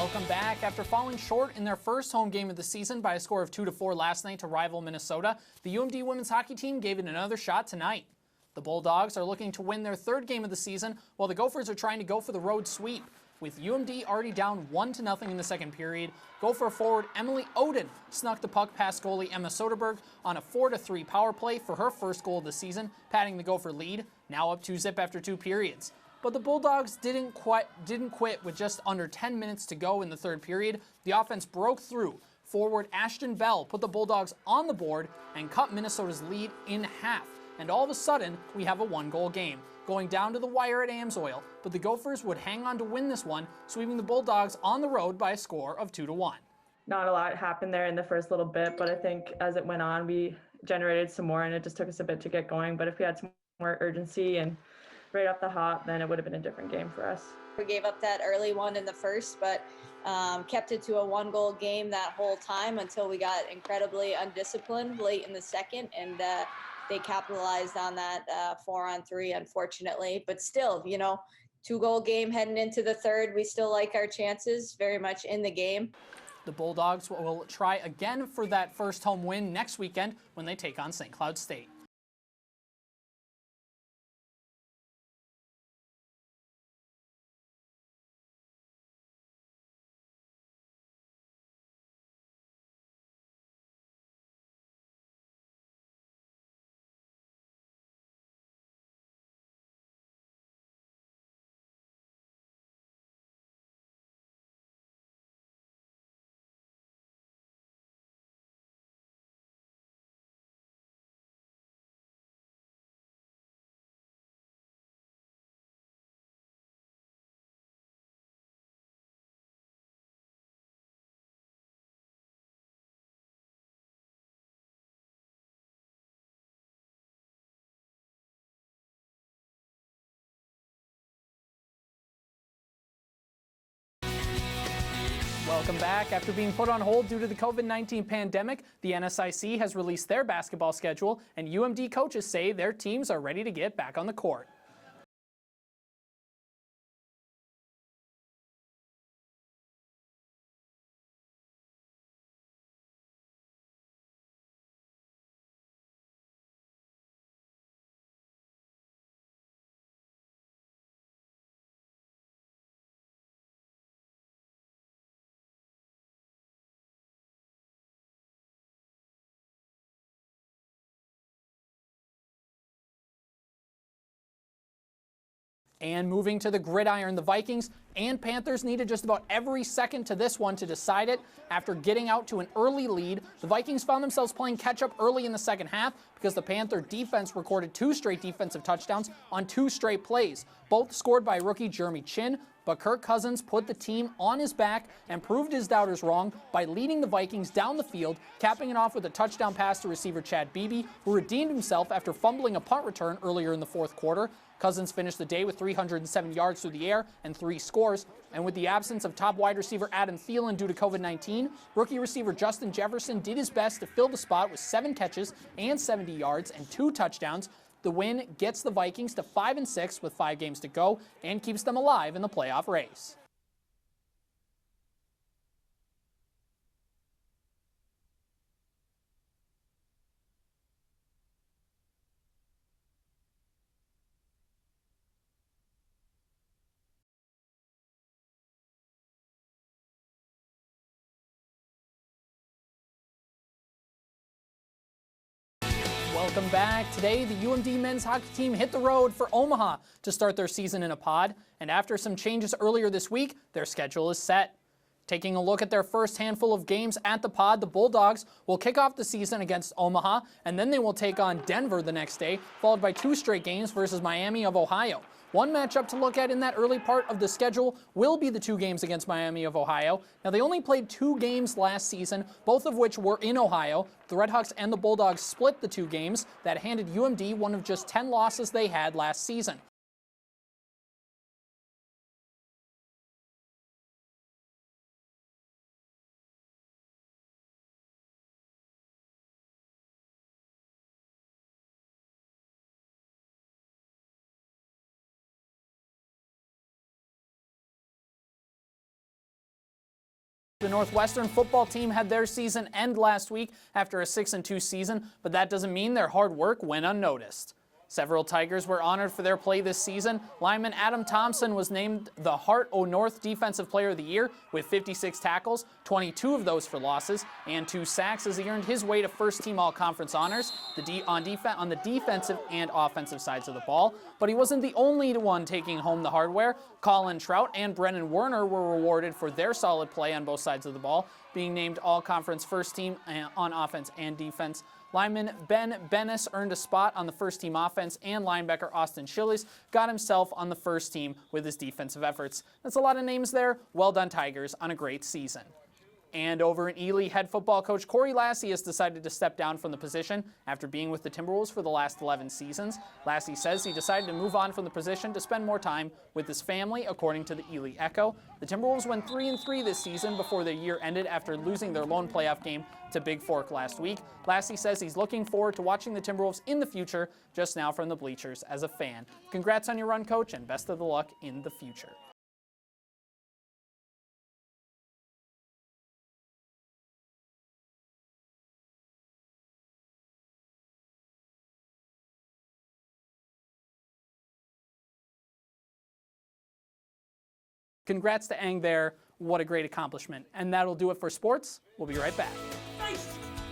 Welcome back. After falling short in their first home game of the season by a score of 2-4 last night to rival Minnesota, the UMD women's hockey team gave it another shot tonight. The Bulldogs are looking to win their third game of the season, while the Gophers are trying to go for the road sweep. With UMD already down 1-0 in the second period, Gopher forward Emily Oden snuck the puck past goalie Emma Soderberg on a 4-3 power play for her first goal of the season, padding the Gopher lead, now up 2-0 after 2 periods. But the Bulldogs didn't quit with just under 10 minutes to go in the third period. The offense broke through. Forward Ashton Bell put the Bulldogs on the board and cut Minnesota's lead in half. And all of a sudden, we have a one-goal game, going down to the wire at Amsoil. But the Gophers would hang on to win this one, sweeping the Bulldogs on the road by a score of 2-1. Not a lot happened there in the first little bit, but I think as it went on, we generated some more, and it just took us a bit to get going. But if we had some more urgency and right off the hop, then it would have been a different game for us. We gave up that early one in the first, but kept it to a one-goal game that whole time until we got incredibly undisciplined late in the second, and they capitalized on that 4-on-3, unfortunately. But still, 2-goal game heading into the third. We still like our chances very much in the game. The Bulldogs will try again for that first home win next weekend when they take on St. Cloud State. Welcome back. After being put on hold due to the COVID-19 pandemic, the NSIC has released their basketball schedule, and UMD coaches say their teams are ready to get back on the court. And moving to the gridiron, the Vikings and Panthers needed just about every second to this one to decide it. After getting out to an early lead, the Vikings found themselves playing catch-up early in the second half because the Panther defense recorded 2 straight defensive touchdowns on 2 straight plays, both scored by rookie Jeremy Chin. But Kirk Cousins put the team on his back and proved his doubters wrong by leading the Vikings down the field, capping it off with a touchdown pass to receiver Chad Beebe, who redeemed himself after fumbling a punt return earlier in the fourth quarter. Cousins finished the day with 307 yards through the air and 3 scores. And with the absence of top wide receiver Adam Thielen due to COVID-19, rookie receiver Justin Jefferson did his best to fill the spot with 7 catches and 70 yards and 2 touchdowns. The win gets the Vikings to 5-6 with 5 games to go and keeps them alive in the playoff race. Welcome back. Today, the UMD men's hockey team hit the road for Omaha to start their season in a pod, and after some changes earlier this week, their schedule is set. Taking a look at their first handful of games at the pod, the Bulldogs will kick off the season against Omaha, and then they will take on Denver the next day, followed by 2 straight games versus Miami of Ohio. One matchup to look at in that early part of the schedule will be the 2 games against Miami of Ohio. Now, they only played 2 games last season, both of which were in Ohio. The Redhawks and the Bulldogs split the 2 games that handed UMD one of just 10 losses they had last season. The Northwestern football team had their season end last week after a 6-2 season, but that doesn't mean their hard work went unnoticed. Several Tigers were honored for their play this season. Lineman Adam Thompson was named the Heart O' North Defensive Player of the Year with 56 tackles, 22 of those for losses, and 2 sacks as he earned his way to first-team All-Conference honors on the defensive and offensive sides of the ball. But he wasn't the only one taking home the hardware. Colin Trout and Brennan Werner were rewarded for their solid play on both sides of the ball, being named All-Conference first team on offense and defense. Lineman Ben Bennis earned a spot on the first-team offense, and linebacker Austin Schillis got himself on the first team with his defensive efforts. That's a lot of names there. Well done, Tigers, on a great season. And over in Ely, head football coach Corey Lassie has decided to step down from the position after being with the Timberwolves for the last 11 seasons. Lassie says he decided to move on from the position to spend more time with his family, according to the Ely Echo. The Timberwolves went 3-3 this season before their year ended after losing their lone playoff game to Big Fork last week. Lassie says he's looking forward to watching the Timberwolves in the future, just now from the bleachers as a fan. Congrats on your run, coach, and best of the luck in the future. Congrats to Ang there. What a great accomplishment. And that'll do it for sports. We'll be right back.